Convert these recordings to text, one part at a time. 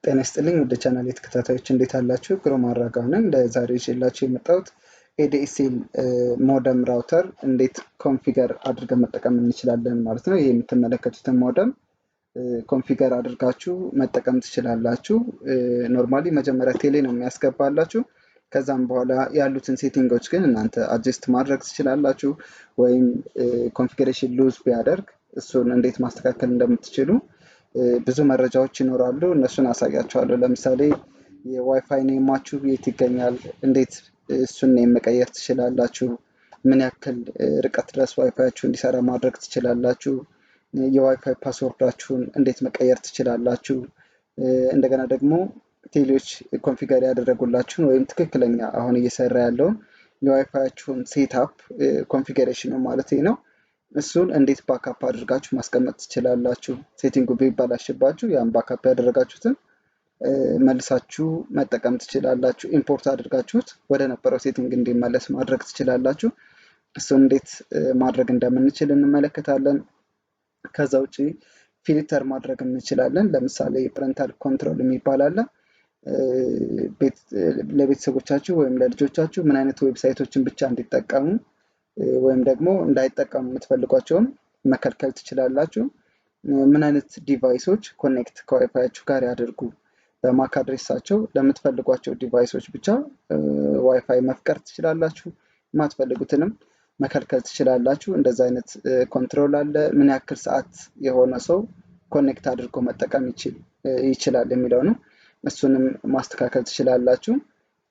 ጤና ይስጥልኝ ወደ ቻናሌ ተከታታዮች እንዴት አላችሁ? ግሩም አራጋው ነኝ። ለዛሬ ይዤላችሁ የመጣሁት ኤዲኤስኤል ሞደም ራውተር እንዴት ኮንፊገር አድርገን መጠቀም እንችላለን ማለት ነው። ይሄ የምትመለከቱትን ሞደም ኮንፊገር አድርጋችሁ መጠቀም ትችላላችሁ። ኖርማሊ መጀመሪያ ቴሌ ነው የሚያስገባላችሁ። ከዛም በኋላ ያሉትን ሴቲንጎች ግን እናንተ አድጀስት ማድረግ ትችላላችሁ። ወይም ኮንፊገሬሽን ሉዝ ቢያደርግ እሱን እንዴት ማስተካከል እንደምትችሉ ብዙ መረጃዎች ይኖራሉ። እነሱን አሳያችኋለሁ። ለምሳሌ የዋይፋይ ኔማችሁ የት ይገኛል፣ እንዴት እሱን ኔም መቀየር ትችላላችሁ፣ ምን ያክል ርቀት ድረስ ዋይፋያችሁ እንዲሰራ ማድረግ ትችላላችሁ፣ የዋይፋይ ፓስወርዳችሁን እንዴት መቀየር ትችላላችሁ፣ እንደገና ደግሞ ቴሌዎች ኮንፊገር ያደረጉላችሁን ወይም ትክክለኛ አሁን እየሰራ ያለውን የዋይፋያችሁን ሴትአፕ ኮንፊገሬሽኑ ማለት ነው እሱን እንዴት ባካፕ አድርጋችሁ ማስቀመጥ ትችላላችሁ። ሴቲንጉ ቢበላሽባችሁ ያን ባካፕ ያደረጋችሁትን መልሳችሁ መጠቀም ትችላላችሁ። ኢምፖርት አድርጋችሁት ወደ ነበረው ሴቲንግ እንዲመለስ ማድረግ ትችላላችሁ። እሱን እንዴት ማድረግ እንደምንችል እንመለከታለን። ከዛ ውጪ ፊልተር ማድረግ እንችላለን። ለምሳሌ ፓረንታል ኮንትሮል የሚባል አለ። ለቤተሰቦቻችሁ ወይም ለልጆቻችሁ ምን አይነት ዌብሳይቶችን ብቻ እንዲጠቀሙ ወይም ደግሞ እንዳይጠቀሙ የምትፈልጓቸውን መከልከል ትችላላችሁ። ምን አይነት ዲቫይሶች ኮኔክት ከዋይፋያችሁ ጋር ያደርጉ፣ በማክ አድሬሳቸው ለምትፈልጓቸው ዲቫይሶች ብቻ ዋይፋይ መፍቀር ትችላላችሁ። የማትፈልጉትንም መከልከል ትችላላችሁ። እንደዛ አይነት ኮንትሮል አለ። ምን ያክል ሰዓት የሆነ ሰው ኮኔክት አድርጎ መጠቀም ይችላል የሚለው ነው። እሱንም ማስተካከል ትችላላችሁ።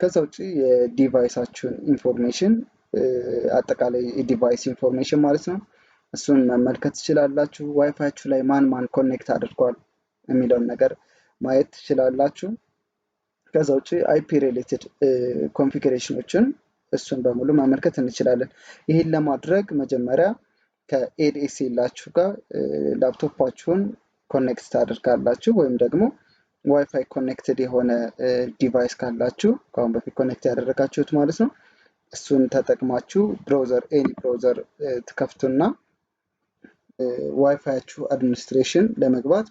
ከዛ ውጪ የዲቫይሳችሁን ኢንፎርሜሽን አጠቃላይ የዲቫይስ ኢንፎርሜሽን ማለት ነው፣ እሱን መመልከት ትችላላችሁ። ዋይፋያችሁ ላይ ማን ኮኔክት አድርጓል የሚለውን ነገር ማየት ትችላላችሁ። ከዛ ውጪ አይፒ ሪሌትድ ኮንፊግሬሽኖችን እሱን በሙሉ መመልከት እንችላለን። ይህን ለማድረግ መጀመሪያ ከኤዲኤስኤላችሁ ጋር ላፕቶፓችሁን ኮኔክት ታደርጋላችሁ፣ ወይም ደግሞ ዋይፋይ ኮኔክትድ የሆነ ዲቫይስ ካላችሁ ከአሁን በፊት ኮኔክት ያደረጋችሁት ማለት ነው። እሱን ተጠቅማችሁ ብራውዘር ኤኒ ብራውዘር ትከፍቱና ዋይፋያችሁ አድሚኒስትሬሽን ለመግባት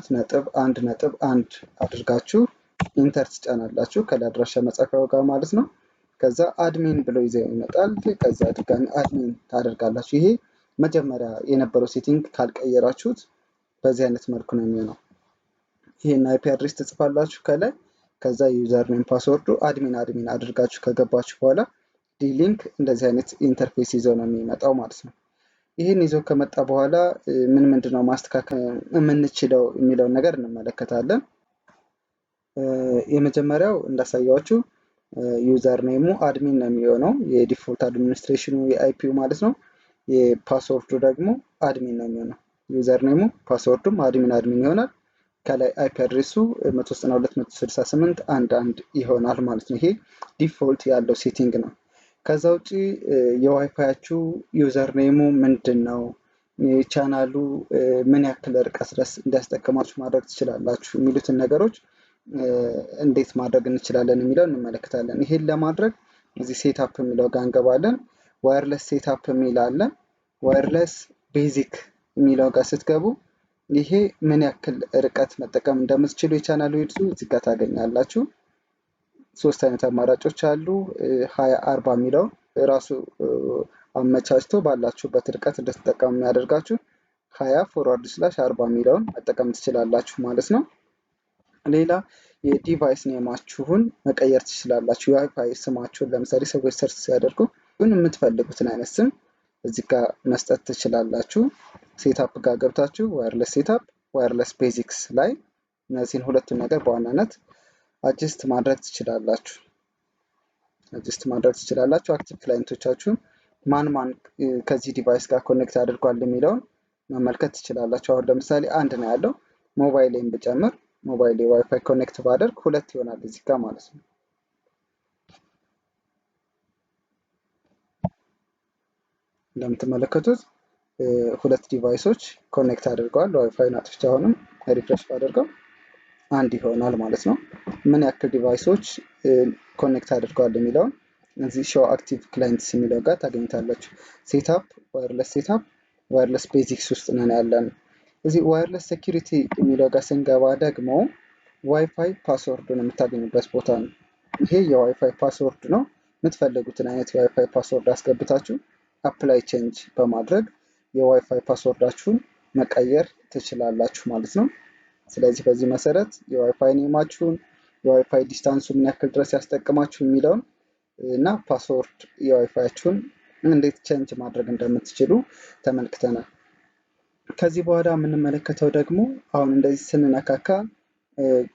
192.168.1.168.1.1 አድርጋችሁ ኢንተር ትጫናላችሁ ከላይ አድራሻ መጻፊያው ጋር ማለት ነው። ከዛ አድሚን ብሎ ይዘው ይመጣል። ከዛ ድጋሚ አድሚን ታደርጋላችሁ። ይሄ መጀመሪያ የነበረው ሴቲንግ ካልቀየራችሁት በዚህ አይነት መልኩ ነው የሚሆነው። ይሄን አይፒ አድሬስ ትጽፋላችሁ ከላይ። ከዛ ዩዘር ኔም ፓስወርዱ አድሚን አድርጋችሁ ከገባችሁ በኋላ ዲሊንክ እንደዚህ አይነት ኢንተርፌስ ይዘው ነው የሚመጣው ማለት ነው። ይሄን ይዘው ከመጣ በኋላ ምንድነው ማስተካከል የምንችለው የሚለውን ነገር እንመለከታለን። የመጀመሪያው እንዳሳያችሁ ዩዘር ኔሙ አድሚን ነው የሚሆነው፣ የዲፎልት አድሚኒስትሬሽኑ የአይፒው ማለት ነው። የፓስወርዱ ደግሞ አድሚን ነው የሚሆነው። ዩዘር ኔሙ ፓስወርዱም አድሚን ይሆናል። ከላይ አይፒ አድሬሱ 192.168.1.1 ይሆናል ማለት ነው። ይሄ ዲፎልት ያለው ሴቲንግ ነው። ከዛ ውጪ የዋይፋያችሁ ዩዘር ኔሙ ምንድነው፣ ቻናሉ ምን ያክል ርቀት ድረስ እንዲያስጠቅማችሁ ማድረግ ትችላላችሁ የሚሉትን ነገሮች እንዴት ማድረግ እንችላለን የሚለው እንመለከታለን። ይሄን ለማድረግ እዚህ ሴትአፕ የሚለው ጋር እንገባለን። ዋየርለስ ሴትአፕ የሚል አለ። ዋየርለስ ቤዚክ የሚለው ጋር ስትገቡ ይሄ ምን ያክል ርቀት መጠቀም እንደምትችሉ የቻናሉ ሄድሱ እዚህ ጋር ታገኛላችሁ። 3 አይነት አማራጮች አሉ። 20/40 የሚለው ራሱ አመቻችቶ ባላችሁበት ርቀት እንድትጠቀሙ የሚያደርጋችሁ 20/40 የሚለውን መጠቀም ትችላላችሁ ማለት ነው። ሌላ የዲቫይስ ኔማችሁን መቀየር ትችላላችሁ። የዋይፋይ ስማችሁን ለምሳሌ ሰዎች ሰርች ሲያደርጉ ግን የምትፈልጉትን አይነት ስም እዚህ ጋር መስጠት ትችላላችሁ። ሴትአፕ ጋር ገብታችሁ ዋየርለስ ሴትአፕ፣ ዋየርለስ ቤዚክስ ላይ እነዚህን ሁለቱን ነገር በዋናነት አድጀስት ማድረግ ትችላላችሁ። አክቲቭ ክላይንቶቻችሁን ማን ከዚህ ዲቫይስ ጋር ኮኔክት አድርጓል የሚለውን መመልከት ትችላላችሁ። አሁን ለምሳሌ አንድ ነው ያለው። ሞባይሌን ብጨምር ሞባይል ዋይፋይ ኮኔክት ባደርግ 2 ይሆናል እዚህ ጋር ማለት ነው። እንደምትመለከቱት 2 ዲቫይሶች ኮኔክት አድርገዋል። ዋይፋይ አጥፍቼ አሁንም ሪፍሬሽ ባደርገው 1 ይሆናል ማለት ነው። ምን ያክል ዲቫይሶች ኮኔክት አድርገዋል የሚለውን እዚህ ሾው አክቲቭ ክላይንትስ የሚለው ጋር ታገኙታላችሁ። ሴትአፕ ዋየርለስ ሴትአፕ ዋየርለስ ቤዚክስ ውስጥ ነን ያለን። እዚህ ዋየርለስ ሴኩሪቲ የሚለው ጋር ስንገባ ደግሞ ዋይፋይ ፓስወርዱን የምታገኙበት ቦታ ነው። ይሄ የዋይፋይ ፓስወርድ ነው። የምትፈልጉትን አይነት የዋይፋይ ፓስወርድ አስገብታችሁ አፕላይ ቼንጅ በማድረግ የዋይፋይ ፓስወርዳችሁን መቀየር ትችላላችሁ ማለት ነው። ስለዚህ በዚህ መሰረት የዋይፋይ ኔማችሁን፣ የዋይፋይ ዲስታንሱ ምን ያክል ድረስ ያስጠቅማችሁ የሚለውን እና ፓስወርድ የዋይፋያችሁን እንዴት ቼንጅ ማድረግ እንደምትችሉ ተመልክተናል። ከዚህ በኋላ የምንመለከተው ደግሞ አሁን እንደዚህ ስንነካካ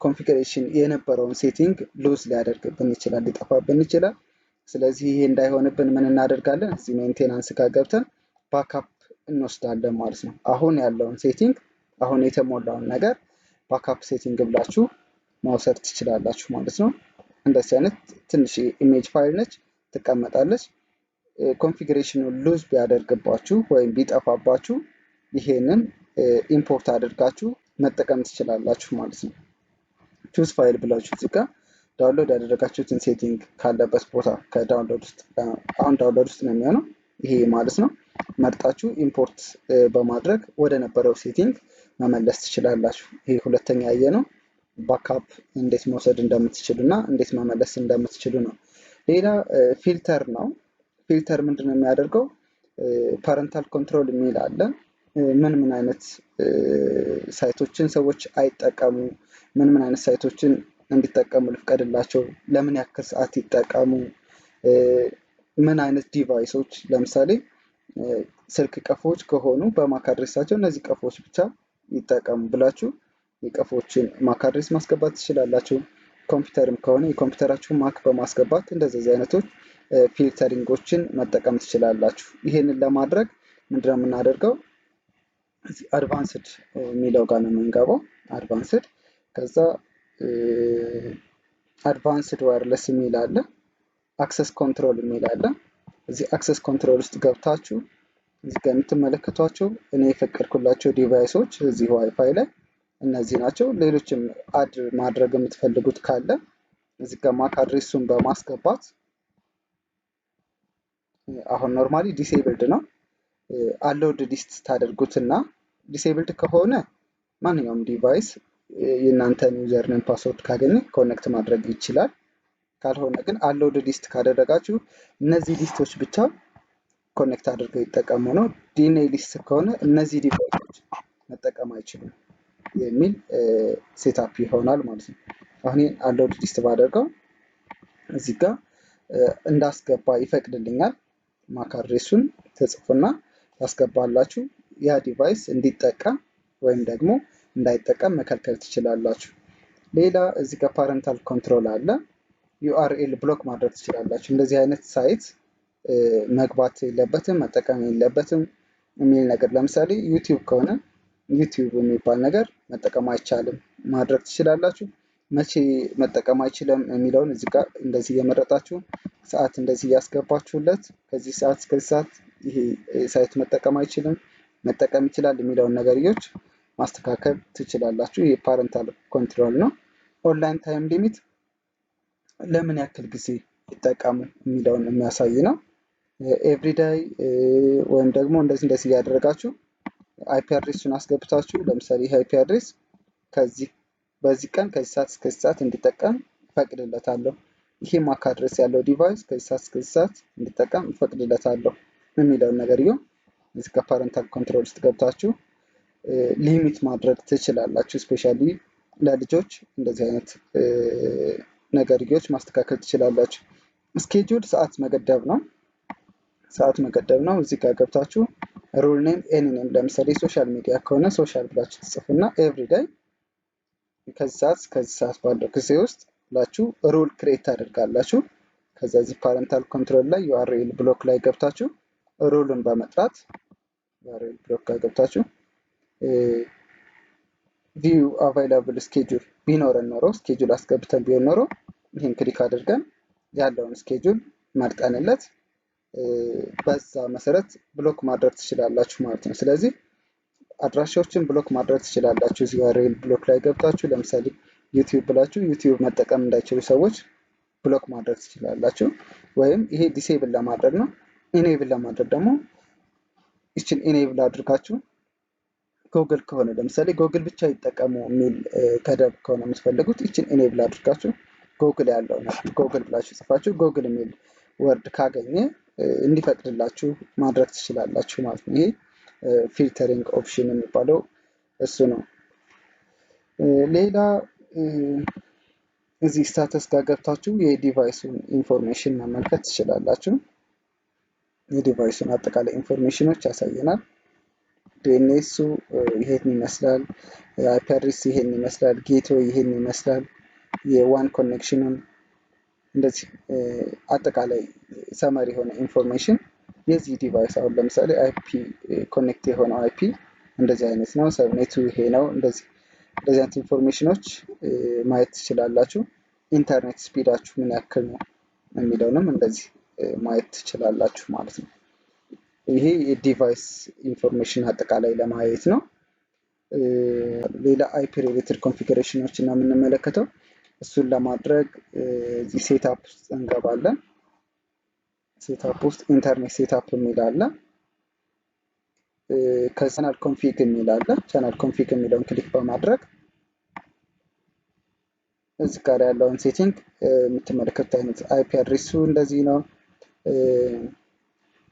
ኮንፊግሬሽን የነበረውን ሴቲንግ ሉዝ ሊያደርግብን ይችላል፣ ሊጠፋብን ይችላል። ስለዚህ ይሄ እንዳይሆንብን ምን እናደርጋለን? እዚህ ሜንቴናንስ ጋር ገብተን ባክአፕ እንወስዳለን ማለት ነው። አሁን ያለውን ሴቲንግ፣ አሁን የተሞላውን ነገር ባክአፕ ሴቲንግ ብላችሁ መውሰድ ትችላላችሁ ማለት ነው። እንደዚህ አይነት ትንሽ ኢሜጅ ፋይል ነች፣ ትቀመጣለች። ኮንፊግሬሽኑን ሉዝ ቢያደርግባችሁ ወይም ቢጠፋባችሁ ይሄንን ኢምፖርት አድርጋችሁ መጠቀም ትችላላችሁ ማለት ነው። ቹዝ ፋይል ብላችሁ እዚህ ጋር ዳውንሎድ ያደረጋችሁትን ሴቲንግ ካለበት ቦታ ከዳውንሎድ ውስጥ፣ አሁን ዳውንሎድ ውስጥ ነው የሚሆነው ይሄ ማለት ነው። መርጣችሁ ኢምፖርት በማድረግ ወደ ነበረው ሴቲንግ መመለስ ትችላላችሁ። ይሄ ሁለተኛ ያየ ነው፣ ባክአፕ እንዴት መውሰድ እንደምትችሉ እና እንዴት መመለስ እንደምትችሉ ነው። ሌላ ፊልተር ነው። ፊልተር ምንድነው የሚያደርገው? ፓረንታል ኮንትሮል የሚል አለ። ምን አይነት ሳይቶችን ሰዎች አይጠቀሙ፣ ምን አይነት ሳይቶችን እንዲጠቀሙ ልፍቀድላቸው፣ ለምን ያክል ሰዓት ይጠቀሙ፣ ምን አይነት ዲቫይሶች ለምሳሌ ስልክ ቀፎዎች ከሆኑ በማክ አድሬሳቸው እነዚህ ቀፎዎች ብቻ ይጠቀሙ ብላችሁ የቀፎችን ማክ አድሬስ ማስገባት ትችላላችሁ። ኮምፒውተርም ከሆነ የኮምፒውተራችሁን ማክ በማስገባት እንደዚህ አይነቶች ፊልተሪንጎችን መጠቀም ትችላላችሁ። ይሄንን ለማድረግ ምንድነው የምናደርገው? እዚህ አድቫንስድ የሚለው ጋር ነው የምንገባው። አድቫንስድ፣ ከዛ አድቫንስድ ዋየርለስ የሚል አለ፣ አክሰስ ኮንትሮል የሚል አለ። እዚህ አክሰስ ኮንትሮል ውስጥ ገብታችሁ እዚህ ጋር የምትመለከቷቸው እኔ የፈቀድኩላቸው ዲቫይሶች እዚህ ዋይፋይ ላይ እነዚህ ናቸው። ሌሎችም አድ ማድረግ የምትፈልጉት ካለ እዚህ ጋር ማክ አድሬሱን በማስገባት አሁን ኖርማሊ ዲሴብልድ ነው፣ አሎውድ ሊስት ታደርጉትና ዲሴብልድ ከሆነ ማንኛውም ዲቫይስ የእናንተን ዩዘርኔም ፓስወርድ ካገኘ ኮኔክት ማድረግ ይችላል። ካልሆነ ግን አሎውድ ሊስት ካደረጋችሁ እነዚህ ሊስቶች ብቻ ኮኔክት አድርገው ይጠቀሙ ነው። ዲኤንኤ ሊስት ከሆነ እነዚህ ዲቫይሶች መጠቀም አይችሉም የሚል ሴታፕ ይሆናል ማለት ነው። አሁን አሎውድ ሊስት ባደርገው እዚህ ጋር እንዳስገባ ይፈቅድልኛል። ማክ አድሬሱን ተጽፎና ያስገባላችሁ ያ ዲቫይስ እንዲጠቀም ወይም ደግሞ እንዳይጠቀም መከልከል ትችላላችሁ። ሌላ እዚህ ጋር ፓረንታል ኮንትሮል አለ። ዩአርኤል ብሎክ ማድረግ ትችላላችሁ። እንደዚህ አይነት ሳይት መግባት የለበትም መጠቀም የለበትም የሚል ነገር፣ ለምሳሌ ዩቲዩብ ከሆነ ዩቲዩብ የሚባል ነገር መጠቀም አይቻልም ማድረግ ትችላላችሁ። መቼ መጠቀም አይችልም የሚለውን እዚህ ጋር እንደዚህ እየመረጣችሁ ሰዓት እንደዚህ እያስገባችሁለት ከዚህ ሰዓት እስከዚህ ሰዓት ይሄ ሳይት መጠቀም አይችልም፣ መጠቀም ይችላል የሚለውን ነገርዮች ማስተካከል ትችላላችሁ። ይሄ ፓረንታል ኮንትሮል ነው። ኦንላይን ታይም ሊሚት ለምን ያክል ጊዜ ይጠቀሙ የሚለውን የሚያሳይ ነው። ኤቭሪዳይ ወይም ደግሞ እንደዚህ እያደረጋችሁ አይፒ አድሬሱን አስገብታችሁ ለምሳሌ ይሄ አይፒ አድሬስ በዚህ ቀን ከዚህ ሰዓት እስከዚህ ሰዓት እንዲጠቀም እፈቅድለታለሁ፣ ይሄ ማክ አድሬስ ያለው ዲቫይስ ከዚህ ሰዓት እስከዚህ ሰዓት እንዲጠቀም እፈቅድለታለሁ የሚለውን ነገርዮ እዚህ ከፓረንታል ኮንትሮል ውስጥ ገብታችሁ ሊሚት ማድረግ ትችላላችሁ። ስፔሻሊ ለልጆች እንደዚህ አይነት ነገርዮች ማስተካከል ትችላላችሁ። ስኬጁል ሰዓት መገደብ ነው። ሰዓት መገደብ ነው። እዚህ ጋር ገብታችሁ ሩል ኔም ኤኒ ኔም፣ ለምሳሌ ሶሻል ሚዲያ ከሆነ ሶሻል ብላችሁ ትጽፉና ኤቭሪዳይ ከዚህ ሰዓት እስከዚህ ሰዓት ባለው ጊዜ ውስጥ ብላችሁ ሩል ክሬት ታደርጋላችሁ። ከዛ እዚህ ፓረንታል ኮንትሮል ላይ ዩአርኤል ብሎክ ላይ ገብታችሁ ሩልን በመጥራት ዩአርኤል ብሎክ ላይ ገብታችሁ ቪው አቫይላብል ስኬጁል ቢኖረን ኖሮ ስኬጁል አስገብተን ቢሆን ኖሮ ይህን ክሊክ አድርገን ያለውን ስኬጁል መርጠንለት በዛ መሰረት ብሎክ ማድረግ ትችላላችሁ ማለት ነው። ስለዚህ አድራሻዎችን ብሎክ ማድረግ ትችላላችሁ። እዚህ ዩአርኤል ብሎክ ላይ ገብታችሁ ለምሳሌ ዩቲዩብ ብላችሁ ዩቲዩብ መጠቀም እንዳይችሉ ሰዎች ብሎክ ማድረግ ትችላላችሁ። ወይም ይሄ ዲሴብል ለማድረግ ነው። ኢኔብል ለማድረግ ደግሞ ይችን ኢኔብል አድርጋችሁ ጎግል ከሆነ ለምሳሌ ጎግል ብቻ ይጠቀሙ የሚል ከደብ ከሆነ የምትፈልጉት ይችን ኢኔብል አድርጋችሁ ጎግል ያለው ነው ጎግል ብላችሁ ጽፋችሁ ጎግል የሚል ወርድ ካገኘ እንዲፈቅድላችሁ ማድረግ ትችላላችሁ ማለት ነው። ይሄ ፊልተሪንግ ኦፕሽን የሚባለው እሱ ነው። ሌላ እዚህ ስታተስ ጋር ገብታችሁ የዲቫይሱን ኢንፎርሜሽን መመልከት ትችላላችሁ። የዲቫይሱን አጠቃላይ ኢንፎርሜሽኖች ያሳየናል። ዲኤንኤሱ ይሄን ይመስላል፣ አይፒ አድሬስ ይሄን ይመስላል፣ ጌትዌይ ይሄን ይመስላል፣ የዋን ኮኔክሽኑን እንደዚህ አጠቃላይ ሰመሪ የሆነ ኢንፎርሜሽን የዚህ ዲቫይስ አሁን ለምሳሌ አይፒ ኮኔክት የሆነው አይፒ እንደዚህ አይነት ነው፣ ሰብኔቱ ይሄ ነው፣ እንደዚህ አይነት ኢንፎርሜሽኖች ማየት ትችላላችሁ። ኢንተርኔት ስፒዳችሁ ምን ያክል ነው የሚለውንም እንደዚህ ማየት ትችላላችሁ ማለት ነው። ይሄ የዲቫይስ ኢንፎርሜሽን አጠቃላይ ለማየት ነው። ሌላ አይፒ ሪሌትድ ኮንፊግሬሽኖች እና የምንመለከተው እሱን ለማድረግ እዚህ ሴትአፕ ውስጥ እንገባለን። ሴትአፕ ውስጥ ኢንተርኔት ሴትአፕ የሚል አለ። ከቻናል ኮንፊግ የሚል አለ። ቻናል ኮንፊግ የሚለውን ክሊክ በማድረግ እዚህ ጋር ያለውን ሴቲንግ የምትመለከቱት አይነት አይፒ አድሬሱ እንደዚህ ነው፣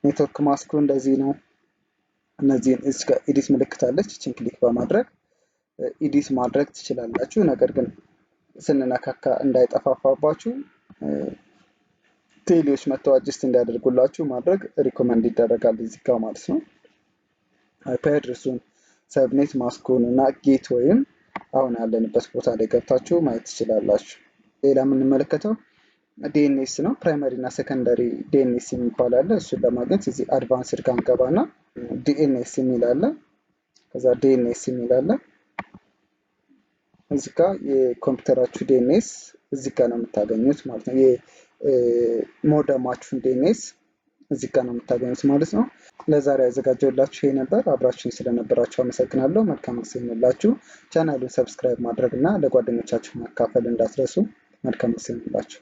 ኔትወርክ ማስኩ እንደዚህ ነው። እነዚህን እዚህ ጋር ኤዲት ምልክት አለች። እችን ክሊክ በማድረግ ኤዲት ማድረግ ትችላላችሁ። ነገር ግን ስንነካካ እንዳይጠፋፋባችሁ ቴሌዎች መተው አጀስት እንዲያደርጉላችሁ ማድረግ ሪኮመንድ ይደረጋል እዚህ ጋር ማለት ነው። አይፒ አድሬሱን፣ ሰብኔት ማስኩን እና ጌትዌይን አሁን ያለንበት ቦታ ላይ ገብታችሁ ማየት ትችላላችሁ። ሌላ የምንመለከተው ዲኤንኤስ ነው። ፕራይመሪ እና ሰከንዳሪ ዲኤንኤስ የሚባል አለ። እሱን ለማግኘት እዚህ አድቫንስድ ጋር እንገባና ዲኤንኤስ የሚል አለ። ከዛ ዲኤንኤስ የሚል አለ። እዚህ ጋር የኮምፒውተራችሁ ዲኤንኤስ እዚህ ጋር ነው የምታገኙት ማለት ነው። የሞደማችሁን ዲኤንኤስ እዚህ ጋር ነው የምታገኙት ማለት ነው። ለዛሬ ያዘጋጀሁላችሁ ይሄ ነበር። አብራችሁን ስለነበራችሁ አመሰግናለሁ። መልካም ጊዜ ይሁንላችሁ። ቻናሉን ሰብስክራይብ ማድረግ እና ለጓደኞቻችሁ ማካፈል እንዳትረሱ። መልካም ጊዜ ይሁንላችሁ።